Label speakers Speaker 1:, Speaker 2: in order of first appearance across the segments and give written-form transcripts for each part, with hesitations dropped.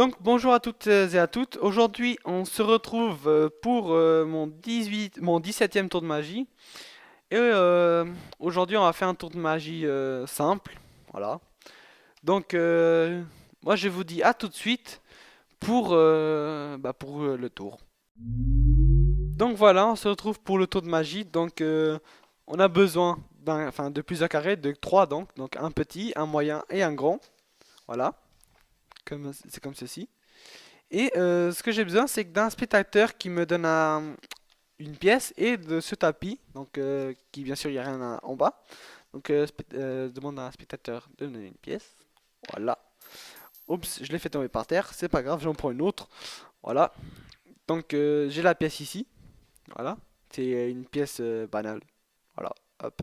Speaker 1: Donc bonjour à toutes et à toutes. Aujourd'hui, on se retrouve pour mon 17e tour de magie. Et aujourd'hui, on va faire un tour de magie simple. Voilà. Donc moi, je vous dis à tout de suite pour le tour. Donc voilà, on se retrouve pour le tour de magie. Donc on a besoin de plusieurs carrés, de trois donc un petit, un moyen et un grand. Voilà, c'est comme ceci. Et ce que j'ai besoin, c'est que d'un spectateur qui me donne une pièce et de ce tapis, donc qui bien sûr il n'y a rien en bas. Donc demande à un spectateur de me donner une pièce. Voilà. Oups, je l'ai fait tomber par terre. C'est pas grave, j'en prends une autre. Voilà. Donc j'ai la pièce ici. Voilà. C'est une pièce banale. Voilà. Hop.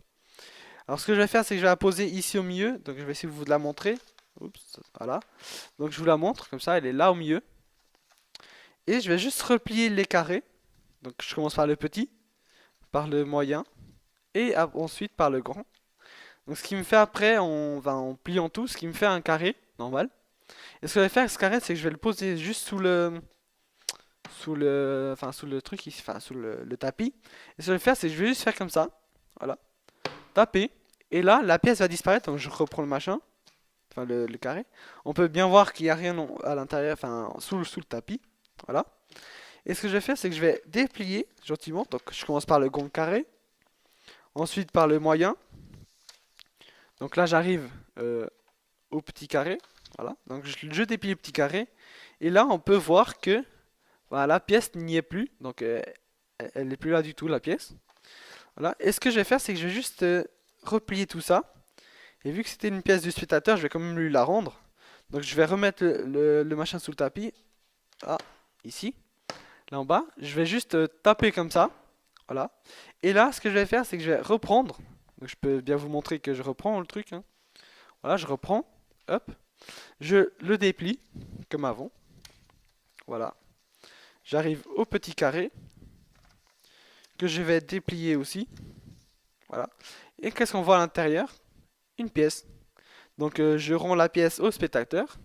Speaker 1: Alors ce que je vais faire, c'est que je vais la poser ici au milieu. Donc je vais essayer de vous la montrer. Oups. Voilà. Donc je vous la montre comme ça. Elle est là au milieu. Et je vais juste replier les carrés. Donc je commence par le petit, par le moyen et ensuite par le grand. Donc ce qui me fait après, en pliant tout, ce qui me fait un carré normal. Et ce que je vais faire avec ce carré, c'est que je vais le poser juste sous le truc ici, enfin sous le tapis. Et ce que je vais faire, c'est que je vais juste faire comme ça, voilà, taper. Et là, la pièce va disparaître. Donc je reprends le machin, enfin le carré. On peut bien voir qu'il n'y a rien à l'intérieur, enfin sous le tapis, voilà. Et ce que je vais faire, c'est que je vais déplier gentiment. Donc je commence par le grand carré, ensuite par le moyen. Donc là j'arrive au petit carré. Voilà. Donc je déplie le petit carré. Et là on peut voir que voilà, la pièce n'y est plus. Donc elle n'est plus là du tout la pièce. Voilà. Et ce que je vais faire, c'est que je vais juste replier tout ça. Et vu que c'était une pièce du spectateur, je vais quand même lui la rendre. Donc je vais remettre le machin sous le tapis. Ah, ici. Là en bas, je vais juste taper comme ça, voilà. Et là, ce que je vais faire, c'est que je vais reprendre. Donc je peux bien vous montrer que je reprends le truc, hein. Voilà, je reprends, hop, je le déplie comme avant, voilà. J'arrive au petit carré que je vais déplier aussi, voilà. Et qu'est-ce qu'on voit à l'intérieur? Une pièce. Donc je rends la pièce au spectateur,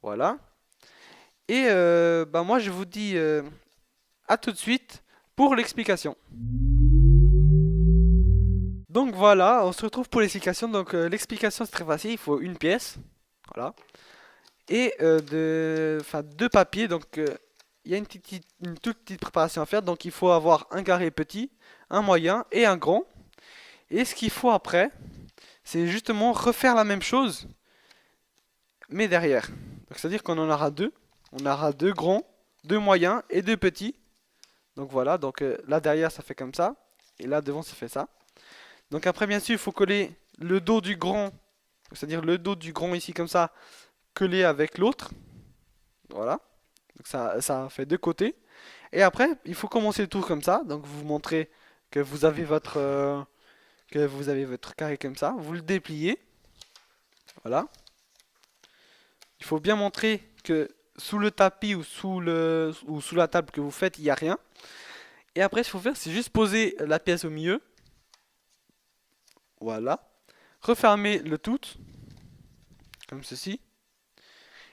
Speaker 1: voilà. Et moi, je vous dis à tout de suite pour l'explication. Donc voilà, on se retrouve pour l'explication. Donc l'explication c'est très facile, il faut une pièce, voilà, et deux papiers. Donc il y a une toute petite préparation à faire. Donc il faut avoir un carré petit, un moyen et un grand. Et ce qu'il faut après, c'est justement refaire la même chose, mais derrière. Donc c'est-à-dire qu'on en aura deux. On aura deux grands, deux moyens et deux petits. Donc voilà, donc là derrière ça fait comme ça, et là devant ça fait ça. Donc après, bien sûr, il faut coller le dos du grand, c'est-à-dire le dos du grand ici comme ça, collé avec l'autre. Voilà. Donc ça fait deux côtés. Et après, il faut commencer le tour comme ça. Donc vous montrez que vous avez votre carré comme ça. Vous le dépliez. Voilà. Il faut bien montrer que sous le tapis ou sous la table que vous faites, il n'y a rien. Et après, ce qu'il faut faire, c'est juste poser la pièce au milieu. Voilà. Refermer le tout, comme ceci.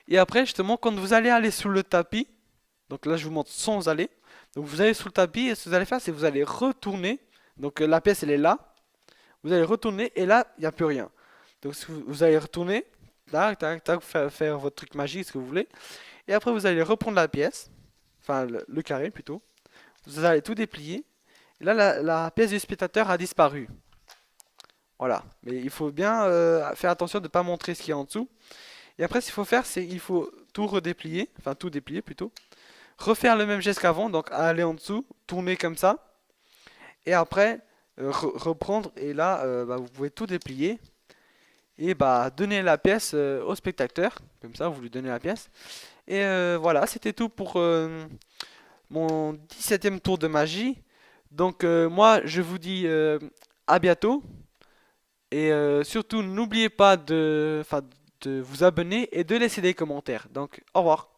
Speaker 1: Et après, justement, quand vous allez aller sous le tapis, donc là, je vous montre sans aller. Donc vous allez sous le tapis et ce que vous allez faire, c'est que vous allez retourner. Donc la pièce, elle est là. Vous allez retourner et là, il n'y a plus rien. Donc vous allez retourner, tac, tac, tac, faire votre truc magique, ce que vous voulez. Et après, vous allez reprendre la pièce, enfin le carré plutôt. Vous allez tout déplier. Et là, la pièce du spectateur a disparu. Voilà. Mais il faut bien faire attention de ne pas montrer ce qu'il y a en dessous. Et après, ce qu'il faut faire, c'est qu'il faut tout redéplier, enfin tout déplier plutôt. Refaire le même geste qu'avant, donc aller en dessous, tourner comme ça. Et après, reprendre, et là, vous pouvez tout déplier. Et donner la pièce au spectateur. Comme ça, vous lui donnez la pièce. Et voilà, c'était tout pour mon 17e tour de magie. Donc moi, je vous dis à bientôt. Et surtout, n'oubliez pas de vous abonner et de laisser des commentaires. Donc, au revoir.